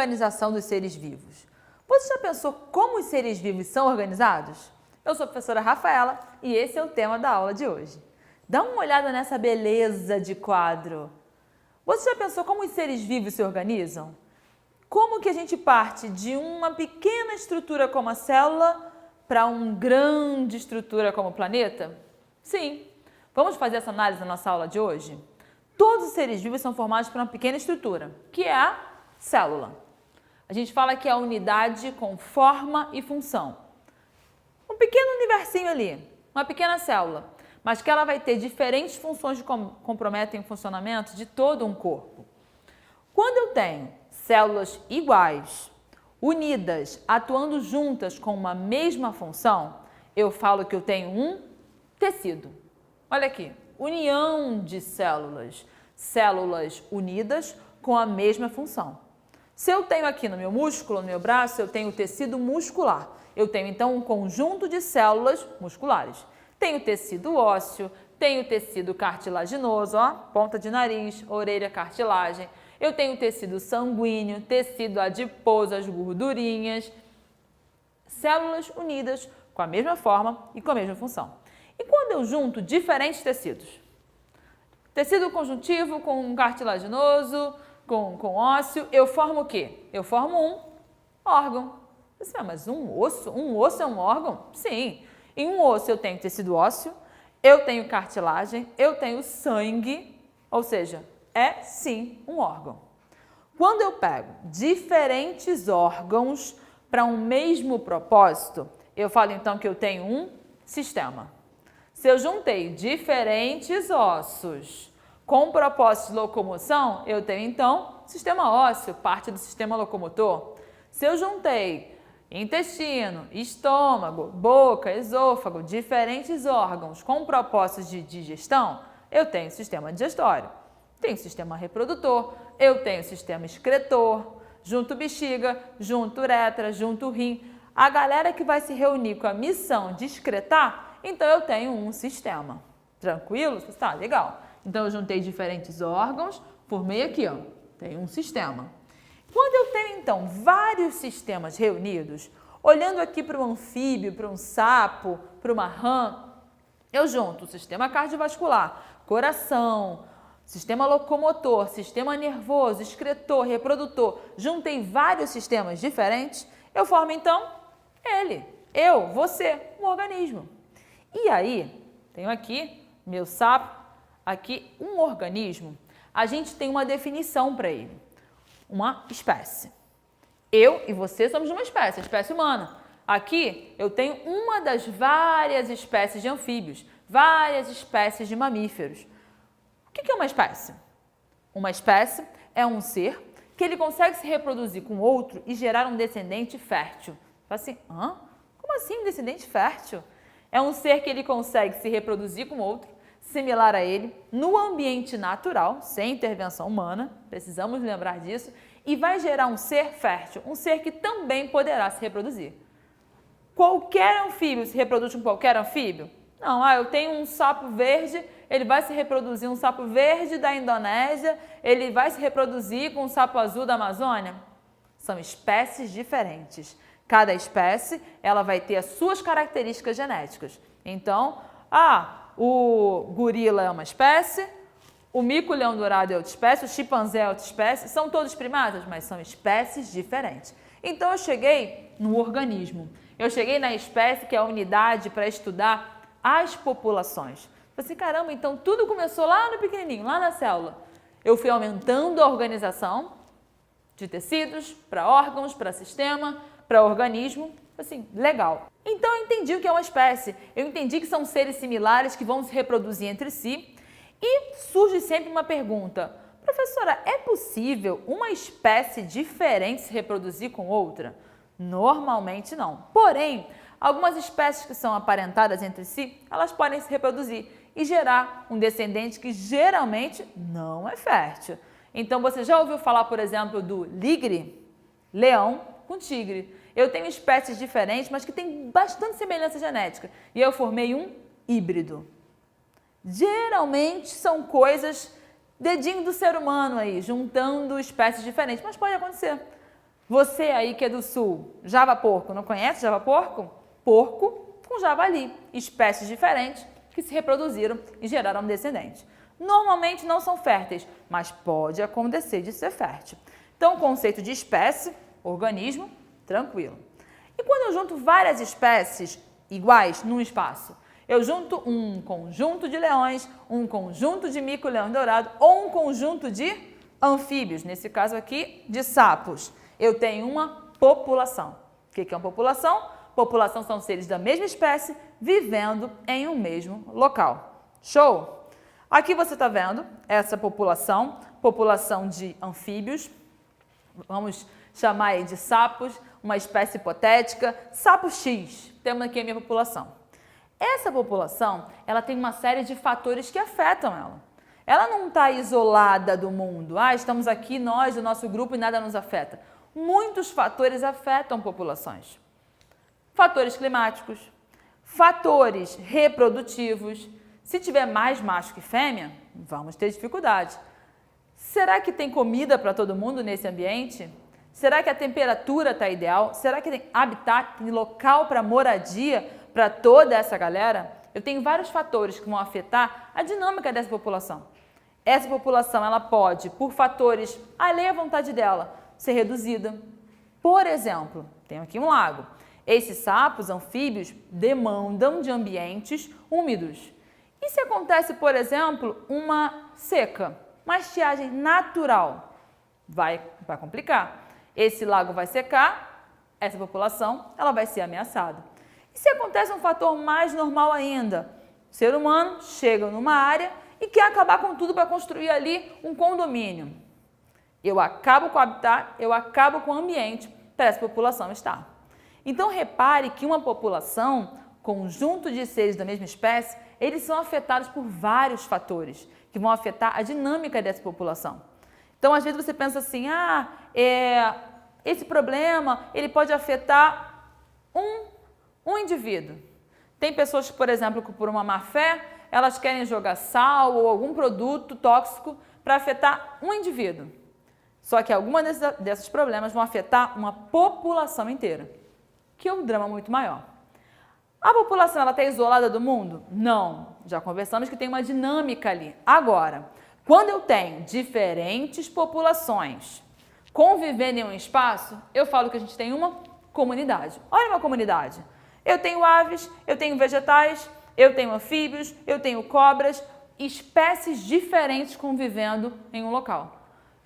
organização dos seres vivos. Você já pensou como os seres vivos são organizados? Eu sou a professora Rafaela e esse é o tema da aula de hoje. Dá uma olhada nessa beleza de quadro. Você já pensou como os seres vivos se organizam? Como que a gente parte de uma pequena estrutura como a célula para uma grande estrutura como o planeta? Sim. Vamos fazer essa análise na nossa aula de hoje? Todos os seres vivos são formados por uma pequena estrutura, que é a célula. A gente fala que é a unidade com forma e função. Um pequeno universinho ali, uma pequena célula, mas que ela vai ter diferentes funções que comprometem o funcionamento de todo um corpo. Quando eu tenho células iguais, unidas, atuando juntas com uma mesma função, eu falo que eu tenho um tecido. Olha aqui, união de células, células unidas com a mesma função. Se eu tenho aqui no meu músculo, no meu braço, eu tenho o tecido muscular. Eu tenho então um conjunto de células musculares. Tenho tecido ósseo, tenho tecido cartilaginoso, ó, ponta de nariz, orelha, cartilagem. Eu tenho tecido sanguíneo, tecido adiposo, as gordurinhas. Células unidas com a mesma forma e com a mesma função. E quando eu junto diferentes tecidos? Tecido conjuntivo com cartilaginoso, com ósseo, eu formo o quê? Eu formo um órgão. Você, mas um osso é um órgão? Sim. Em um osso eu tenho tecido ósseo, eu tenho cartilagem, eu tenho sangue, ou seja, é sim um órgão. Quando eu pego diferentes órgãos para um mesmo propósito, eu falo então que eu tenho um sistema. Se eu juntei diferentes ossos com propósito de locomoção, eu tenho então sistema ósseo, parte do sistema locomotor. Se eu juntei intestino, estômago, boca, esôfago, diferentes órgãos com propósitos de digestão, eu tenho sistema digestório. Tenho sistema reprodutor, eu tenho sistema excretor, junto bexiga, junto uretra, junto rim. A galera que vai se reunir com a missão de excretar, então eu tenho um sistema. Tranquilo? Tá, legal. Então eu juntei diferentes órgãos, formei aqui, ó, tenho um sistema. Quando eu tenho então vários sistemas reunidos, olhando aqui para um anfíbio, para um sapo, para uma rã, eu junto o sistema cardiovascular, coração, sistema locomotor, sistema nervoso, excretor, reprodutor, juntei vários sistemas diferentes, eu formo então ele, eu, você, um organismo. E aí, tenho aqui meu sapo, aqui um organismo, a gente tem uma definição para ele, uma espécie. Eu e você somos uma espécie, a espécie humana. Aqui eu tenho uma das várias espécies de anfíbios, várias espécies de mamíferos. O que é uma espécie? Uma espécie é um ser que ele consegue se reproduzir com outro e gerar um descendente fértil. Fala assim, hã? Como assim um descendente fértil? É um ser que ele consegue se reproduzir com outro, similar a ele, no ambiente natural, sem intervenção humana, precisamos lembrar disso, e vai gerar um ser fértil, um ser que também poderá se reproduzir. Qualquer anfíbio se reproduz com qualquer anfíbio? Não, eu tenho um sapo verde, ele vai se reproduzir, um sapo verde da Indonésia, ele vai se reproduzir com um sapo azul da Amazônia? São espécies diferentes. Cada espécie, ela vai ter as suas características genéticas. Então, o gorila é uma espécie, o mico-leão-dourado é outra espécie, o chimpanzé é outra espécie, são todos primatas, mas são espécies diferentes. Então eu cheguei no organismo, eu cheguei na espécie que é a unidade para estudar as populações. Falei assim, caramba, então tudo começou lá no pequenininho, lá na célula. Eu fui aumentando a organização de tecidos, para órgãos, para sistema, para organismo. Assim, legal. Então eu entendi o que é uma espécie, eu entendi que são seres similares que vão se reproduzir entre si e surge sempre uma pergunta, professora, é possível uma espécie diferente se reproduzir com outra? Normalmente não, porém, algumas espécies que são aparentadas entre si, elas podem se reproduzir e gerar um descendente que geralmente não é fértil. Então você já ouviu falar, por exemplo, do ligre? Leão com tigre. Eu tenho espécies diferentes, mas que têm bastante semelhança genética. E eu formei um híbrido. Geralmente são coisas, dedinho do ser humano aí, juntando espécies diferentes, mas pode acontecer. Você aí que é do sul, java-porco, não conhece java-porco? Porco com javali, espécies diferentes que se reproduziram e geraram descendentes. Normalmente não são férteis, mas pode acontecer de ser fértil. Então, o conceito de espécie, organismo, tranquilo. E quando eu junto várias espécies iguais num espaço? Eu junto um conjunto de leões, um conjunto de mico-leão dourado ou um conjunto de anfíbios, nesse caso aqui, de sapos. Eu tenho uma população. O que é uma população? População são seres da mesma espécie vivendo em um mesmo local. Show? Aqui você está vendo essa população, população de anfíbios, vamos chamar aí de sapos, uma espécie hipotética, sapo X, temos aqui a minha população. Essa população, ela tem uma série de fatores que afetam ela. Ela não está isolada do mundo, estamos aqui nós, o nosso grupo e nada nos afeta. Muitos fatores afetam populações. Fatores climáticos, fatores reprodutivos. Se tiver mais macho que fêmea, vamos ter dificuldade. Será que tem comida para todo mundo nesse ambiente? Será que a temperatura está ideal? Será que tem habitat, tem local para moradia para toda essa galera? Eu tenho vários fatores que vão afetar a dinâmica dessa população. Essa população ela pode, por fatores alheia à vontade dela, ser reduzida. Por exemplo, tenho aqui um lago. Esses sapos, anfíbios, demandam de ambientes úmidos. E se acontece, por exemplo, uma seca, uma estiagem natural? Vai complicar. Esse lago vai secar, essa população ela vai ser ameaçada. E se acontece um fator mais normal ainda? O ser humano chega numa área e quer acabar com tudo para construir ali um condomínio. Eu acabo com o habitat, eu acabo com o ambiente para essa população estar. Então, repare que uma população, conjunto de seres da mesma espécie, eles são afetados por vários fatores que vão afetar a dinâmica dessa população. Então, às vezes você pensa assim, esse problema ele pode afetar um indivíduo. Tem pessoas, por exemplo, que por uma má fé, elas querem jogar sal ou algum produto tóxico para afetar um indivíduo. Só que algumas desses problemas vão afetar uma população inteira, que é um drama muito maior. A população está isolada do mundo? Não. Já conversamos que tem uma dinâmica ali. Agora, quando eu tenho diferentes populações convivendo em um espaço, eu falo que a gente tem uma comunidade. Olha uma comunidade. Eu tenho aves, eu tenho vegetais, eu tenho anfíbios, eu tenho cobras, espécies diferentes convivendo em um local.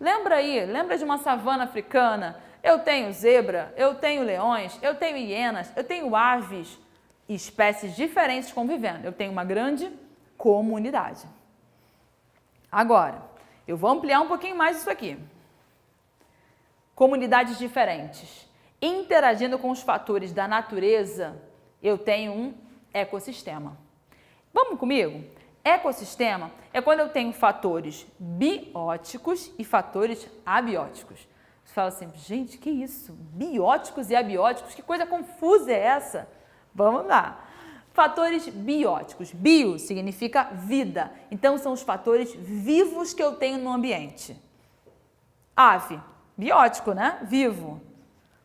Lembra de uma savana africana? Eu tenho zebra, eu tenho leões, eu tenho hienas, eu tenho aves, espécies diferentes convivendo. Eu tenho uma grande comunidade. Agora, eu vou ampliar um pouquinho mais isso aqui. Comunidades diferentes. Interagindo com os fatores da natureza, eu tenho um ecossistema. Vamos comigo? Ecossistema é quando eu tenho fatores bióticos e fatores abióticos. Você fala assim, gente, que isso? Bióticos e abióticos? Que coisa confusa é essa? Vamos lá. Fatores bióticos. Bio significa vida. Então, são os fatores vivos que eu tenho no ambiente. Ave, biótico, né? Vivo.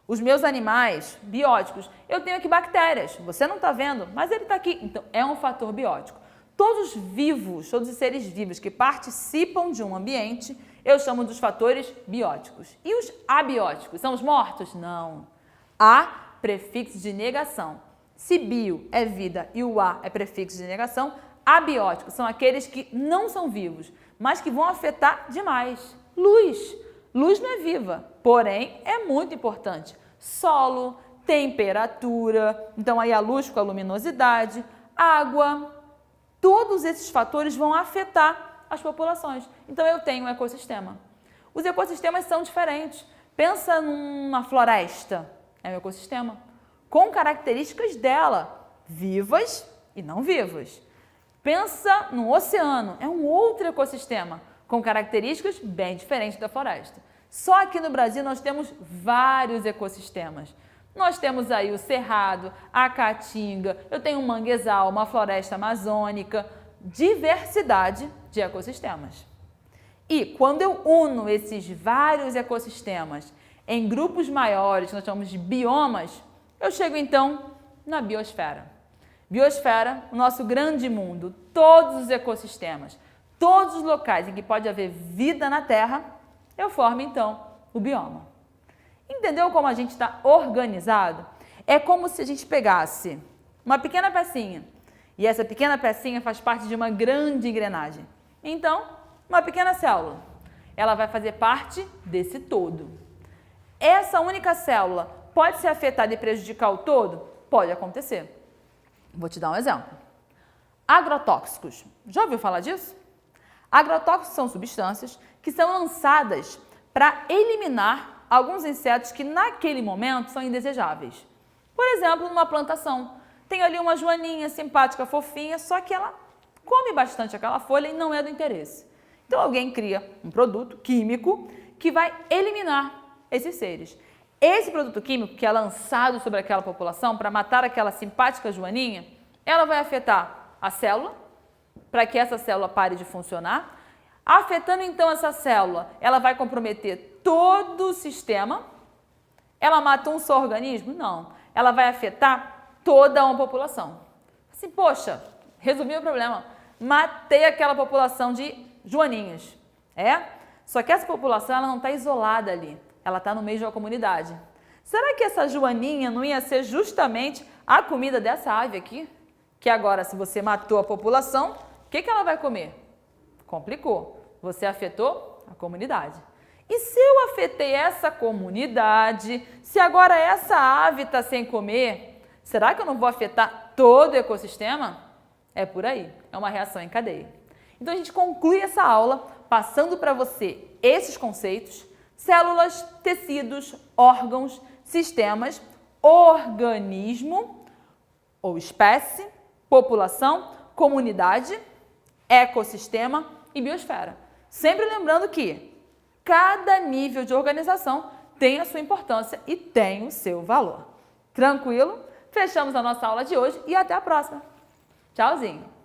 Os meus animais, bióticos. Eu tenho aqui bactérias. Você não está vendo, mas ele está aqui. Então, é um fator biótico. Todos os vivos, todos os seres vivos que participam de um ambiente, eu chamo dos fatores bióticos. E os abióticos? São os mortos? Não. A, prefixo de negação. Se bio é vida e o a é prefixo de negação, abióticos são aqueles que não são vivos, mas que vão afetar demais. Luz. Luz não é viva, porém é muito importante. Solo, temperatura, então aí a luz com a luminosidade, água, todos esses fatores vão afetar as populações. Então eu tenho um ecossistema. Os ecossistemas são diferentes. Pensa numa floresta, é um ecossistema, com características dela, vivas e não vivas. Pensa no oceano, é um outro ecossistema, com características bem diferentes da floresta. Só aqui no Brasil nós temos vários ecossistemas. Nós temos aí o cerrado, a caatinga, eu tenho um manguezal, uma floresta amazônica, diversidade de ecossistemas. E quando eu uno esses vários ecossistemas em grupos maiores, que nós chamamos de biomas, eu chego então na biosfera. Biosfera, o nosso grande mundo, todos os ecossistemas, todos os locais em que pode haver vida na Terra, eu formo então o bioma. Entendeu como a gente está organizado? É como se a gente pegasse uma pequena pecinha e essa pequena pecinha faz parte de uma grande engrenagem. Então, uma pequena célula, ela vai fazer parte desse todo. Essa única célula pode ser afetada e prejudicar o todo? Pode acontecer. Vou te dar um exemplo. Agrotóxicos. Já ouviu falar disso? Agrotóxicos são substâncias que são lançadas para eliminar alguns insetos que naquele momento são indesejáveis. Por exemplo, numa plantação. Tem ali uma joaninha simpática, fofinha, só que ela come bastante aquela folha e não é do interesse. Então alguém cria um produto químico que vai eliminar esses seres. Esse produto químico que é lançado sobre aquela população para matar aquela simpática joaninha, ela vai afetar a célula, para que essa célula pare de funcionar. Afetando então essa célula, ela vai comprometer todo o sistema. Ela mata um só organismo? Não. Ela vai afetar toda uma população. Assim, poxa, resumi o problema. Matei aquela população de joaninhas. Só que essa população ela não está isolada ali. Ela está no meio de uma comunidade. Será que essa joaninha não ia ser justamente a comida dessa ave aqui? Que agora, se você matou a população, o que ela vai comer? Complicou. Você afetou a comunidade. E se eu afetei essa comunidade, se agora essa ave está sem comer, será que eu não vou afetar todo o ecossistema? É por aí. É uma reação em cadeia. Então, a gente conclui essa aula passando para você esses conceitos: células, tecidos, órgãos, sistemas, organismo ou espécie, população, comunidade, ecossistema e biosfera. Sempre lembrando que cada nível de organização tem a sua importância e tem o seu valor. Tranquilo? Fechamos a nossa aula de hoje e até a próxima. Tchauzinho!